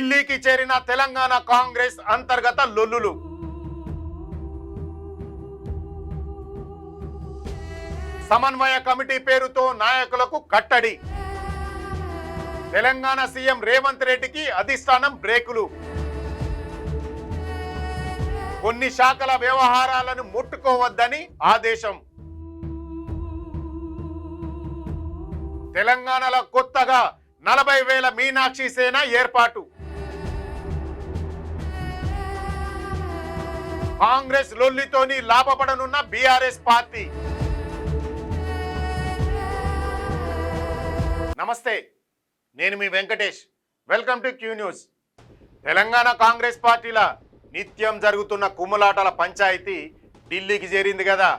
ఢిల్లీకి చేరిన తెలంగాణ కాంగ్రెస్ అంతర్గత లొల్లులు. సమన్వయ కమిటీ పేరుతో నాయకులకు కట్టడి. తెలంగాణ సీఎం రేవంత్ రెడ్డికి అధిష్టానం బ్రేకులు. కొన్ని శాఖల వ్యవహారాలను ముట్టుకోవద్దని ఆదేశం. తెలంగాణలో కొత్తగా 40,000 మీనాక్షి సేన ఏర్పాటు. కాంగ్రెస్ లొల్లితోని లాభపడనున్న బీఆర్ఎస్ పార్టీ. నమస్తే, నేను మీ Venkatesh. Welcome to Q news. Telangana Congress పార్టీల నిత్యం జరుగుతున్న కుమ్ములాటల పంచాయతీ ఢిల్లీకి చేరింది కదా.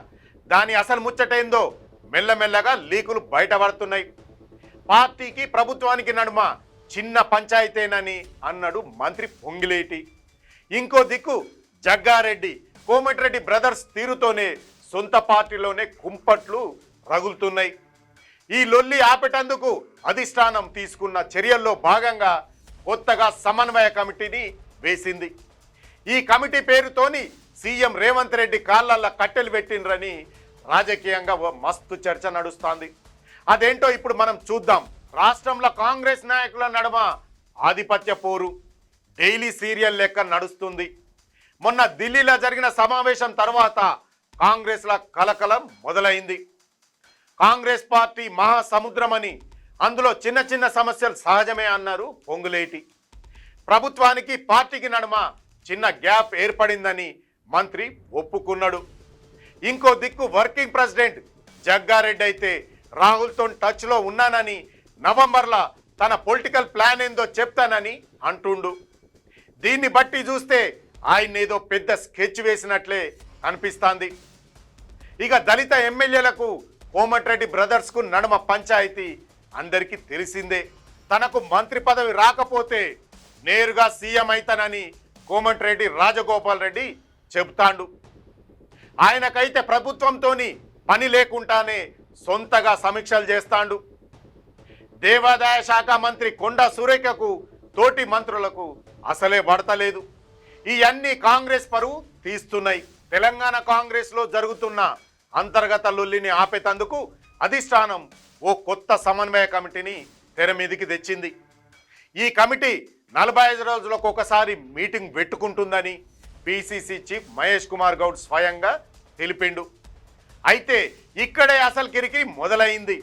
దాని అసలు ముచ్చటేందో మెల్లమెల్లగా లీకులు బయటపడుతున్నాయి. పార్టీకి ప్రభుత్వానికి నడుమ చిన్న పంచాయతీనని అన్నాడు మంత్రి పొంగిలేటి. ఇంకో దిక్కు జగ్గారెడ్డి, కోమటిరెడ్డి బ్రదర్స్ తీరుతోనే సొంత పార్టీలోనే కుంపట్లు రగులుతున్నాయి. ఈ లొల్లి ఆపేటందుకు అధిష్టానం తీసుకున్న చర్యల్లో భాగంగా కొత్తగా సమన్వయ కమిటీని వేసింది. ఈ కమిటీ పేరుతోని సీఎం రేవంత్ రెడ్డి కాళ్ళల్లో కట్టెలు పెట్టిండ్రని రాజకీయంగా మస్తు చర్చ నడుస్తోంది. అదేంటో ఇప్పుడు మనం చూద్దాం. రాష్ట్రంలో కాంగ్రెస్ నాయకుల నడుమ ఆధిపత్య పోరు డైలీ సీరియల్ లెక్క నడుస్తుంది. మొన్న ఢిల్లీలో జరిగిన సమావేశం తర్వాత కాంగ్రెస్ల కలకలం మొదలైంది. కాంగ్రెస్ పార్టీ మహాసముద్రమని, అందులో చిన్న చిన్న సమస్యలు సహజమే అన్నారు పొంగులేటి. ప్రభుత్వానికి పార్టీకి నడుమ చిన్న గ్యాప్ ఏర్పడిందని మంత్రి ఒప్పుకున్నాడు. ఇంకో దిక్కు వర్కింగ్ ప్రెసిడెంట్ జగ్గారెడ్డి అయితే రాహుల్తో టచ్లో ఉన్నానని, నవంబర్లో తన పొలిటికల్ ప్లాన్ ఏందో చెప్తానని అంటుండు. దీన్ని బట్టి చూస్తే ఆయన ఏదో పెద్ద స్కెచ్ వేసినట్లే అనిపిస్తోంది. ఇక దళిత ఎమ్మెల్యేలకు కోమటిరెడ్డి బ్రదర్స్కు నడుమ పంచాయతీ అందరికీ తెలిసిందే. తనకు మంత్రి పదవి రాకపోతే నేరుగా సీఎం అయితానని కోమటిరెడ్డి రాజగోపాల్ రెడ్డి చెబుతాండు. ఆయనకైతే ప్రభుత్వంతోని పని లేకుండానే సొంతగా సమీక్షలు చేస్తాండు. దేవాదాయ శాఖ మంత్రి కొండా సురేఖకు తోటి మంత్రులకు అసలే పడతలేదు. ఇవన్నీ కాంగ్రెస్ పరువు తీస్తున్నాయి. తెలంగాణ కాంగ్రెస్లో జరుగుతున్న అంతర్గత లొల్లిని ఆపేతందుకు అధిష్టానం ఓ కొత్త సమన్వయ కమిటీని తెర మీదికి తెచ్చింది. ఈ కమిటీ 45 రోజులకు ఒకసారి మీటింగ్ పెట్టుకుంటుందని పిసిసి చీఫ్ మహేష్ కుమార్ గౌడ్ స్వయంగా తెలిపిండు. అయితే ఇక్కడే అసలు కిరికిరి మొదలైంది.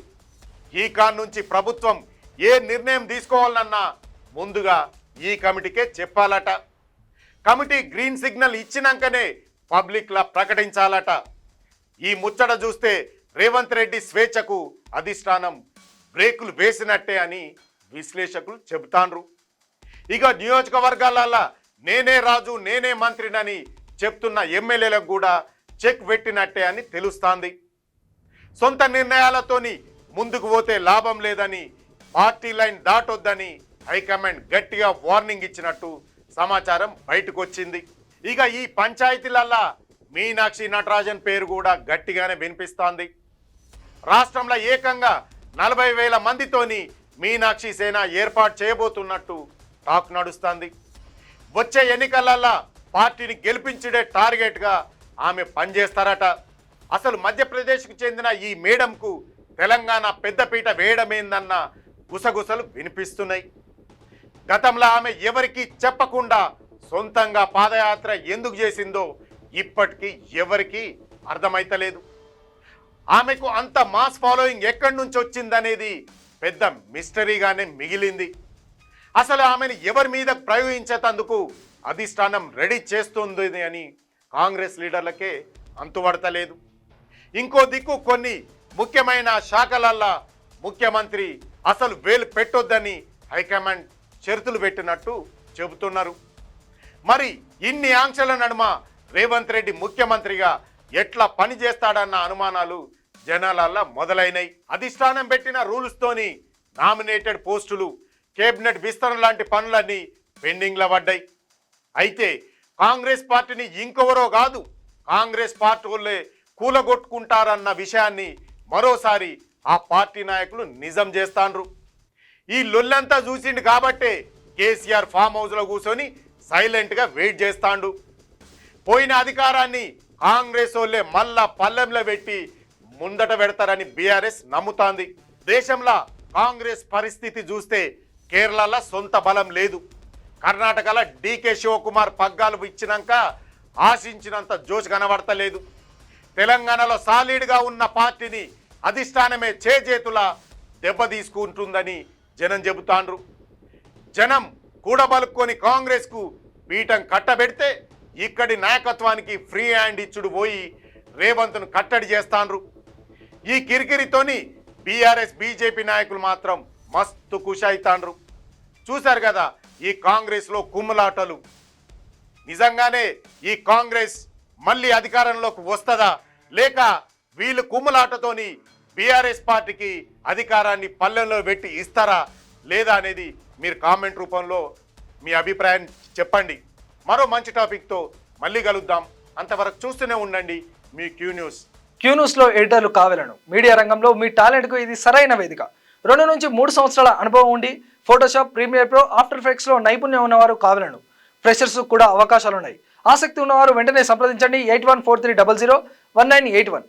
ఈ కాన్ నుంచి ప్రభుత్వం ఏ నిర్ణయం తీసుకోవాలన్నా ముందుగా ఈ కమిటీకే చెప్పాలట. కమిటీ గ్రీన్ సిగ్నల్ ఇచ్చినాకనే పబ్లిక్లా ప్రకటించాలట. ఈ ముచ్చట చూస్తే రేవంత్ రెడ్డి స్వేచ్ఛకు అధిష్టానం బ్రేకులు వేసినట్టే అని విశ్లేషకులు చెబుతాండ్రు. ఇక నియోజకవర్గాలలో నేనే రాజు నేనే మంత్రినని చెప్తున్న ఎమ్మెల్యేలకు కూడా చెక్ పెట్టినట్టే అని తెలుస్తోంది. సొంత నిర్ణయాలతోని ముందుకు పోతే లాభం లేదని, పార్టీ లైన్ దాటొద్దని హైకమాండ్ గట్టిగా వార్నింగ్ ఇచ్చినట్టు సమాచారం బయటకు వచ్చింది. ఇక ఈ పంచాయతీలల్లా మీనాక్షి నటరాజన్ పేరు కూడా గట్టిగానే వినిపిస్తోంది. రాష్ట్రంలో ఏకంగా 40,000 మందితోని మీనాక్షి సేన ఏర్పాటు చేయబోతున్నట్టు టాక్ నడుస్తోంది. వచ్చే ఎన్నికలల్లా పార్టీని గెలిపించడే టార్గెట్గా ఆమె పనిచేస్తారట. అసలు మధ్యప్రదేశ్కు చెందిన ఈ మేడంకు తెలంగాణ పెద్దపీట వేయడమేందన్న గుసగుసలు వినిపిస్తున్నాయి. గతంలో ఆమె ఎవరికి చెప్పకుండా సొంతంగా పాదయాత్ర ఎందుకు చేసిందో ఇప్పటికీ ఎవరికి అర్థమైతలేదు. ఆమెకు అంత మాస్ ఫాలోయింగ్ ఎక్కడి నుంచి వచ్చిందనేది పెద్ద మిస్టరీగానే మిగిలింది. అసలు ఆమెను ఎవరి మీద ప్రయోగించేందుకు అధిష్టానం రెడీ చేస్తుంది అని కాంగ్రెస్ లీడర్లకే అంతుపడతలేదు. ఇంకో దిక్కు కొన్ని ముఖ్యమైన శాఖలల్లా ముఖ్యమంత్రి అసలు వేలు పెట్టొద్దని హైకమాండ్ షరతులు పెట్టినట్టు చెబుతున్నారు. మరి ఇన్ని ఆంక్షల నడుమ రేవంత్ రెడ్డి ముఖ్యమంత్రిగా ఎట్లా పనిచేస్తాడన్న అనుమానాలు జనాలల్లో మొదలైనవి. అధిష్టానం పెట్టిన రూల్స్తోని నామినేటెడ్ పోస్టులు, కేబినెట్ విస్తరణ లాంటి పనులన్నీ పెండింగ్లో పడ్డాయి. అయితే కాంగ్రెస్ పార్టీని ఇంకెవరో కాదు కాంగ్రెస్ పార్టీ వాళ్ళే కూలగొట్టుకుంటారన్న విషయాన్ని మరోసారి ఆ పార్టీ నాయకులు నిజం చేస్తాండ్రు. ఈ లొల్లంతా చూసిండు కాబట్టే కేసీఆర్ ఫామ్ హౌస్లో కూర్చొని సైలెంట్గా వెయిట్ చేస్తాండు. పోయిన అధికారాన్ని కాంగ్రెస్ వాళ్ళే మళ్ళా పల్లెంలో పెట్టి ముందట పెడతారని బీఆర్ఎస్ నమ్ముతాంది. దేశంలో కాంగ్రెస్ పరిస్థితి చూస్తే కేరళలో సొంత బలం లేదు. కర్ణాటకలో డీకే శివకుమార్ పగ్గాలు ఇచ్చినాక ఆశించినంత జోష్ కనబడతలేదు. తెలంగాణలో సాలిడ్గా ఉన్న పార్టీని అధిష్టానమే చేతుల దెబ్బ తీసుకుంటుందని జనం చెబుతాండ్రు. జనం కూడబలుక్కొని కాంగ్రెస్కు పీఠం కట్టబెడితే ఇక్కడి నాయకత్వానికి ఫ్రీ హ్యాండ్ ఇచ్చుడు పోయి రేవంత్ను కట్టడి చేస్తాండ్రు. ఈ కిరికిరితోని బీఆర్ఎస్ బీజేపీ నాయకులు మాత్రం మస్తు ఖుషి అవుతాండ్రు. చూశారు కదా ఈ కాంగ్రెస్లో కుమ్ములాటలు. నిజంగానే ఈ కాంగ్రెస్ మళ్ళీ అధికారంలోకి వస్తుందా లేక వీళ్ళు కుమ్ములాటతోని బీఆర్ఎస్ పార్టీకి అధికారాన్ని పల్లెల్లో పెట్టి ఇస్తారా లేదా అనేది మీరు కామెంట్ రూపంలో మీ అభిప్రాయం చెప్పండి. మరో మంచి టాపిక్తో మళ్ళీ కలుద్దాం. అంతవరకు చూస్తూనే ఉండండి మీ క్యూ న్యూస్. క్యూ న్యూస్లో ఎడిటర్లు కావాలను మీడియా రంగంలో మీ టాలెంట్కు ఇది సరైన వేదిక. 2 నుంచి 3 సంవత్సరాల అనుభవం ఉండి ఫోటోషాప్, ప్రీమియర్ ప్రో, ఆఫ్టర్ ఎఫెక్ట్స్లో నైపుణ్యం ఉన్నవారు కావాలను. ఫ్రెషర్స్ కూడా అవకాశాలున్నాయి. ఆసక్తి ఉన్నవారు వెంటనే సంప్రదించండి 8143001981.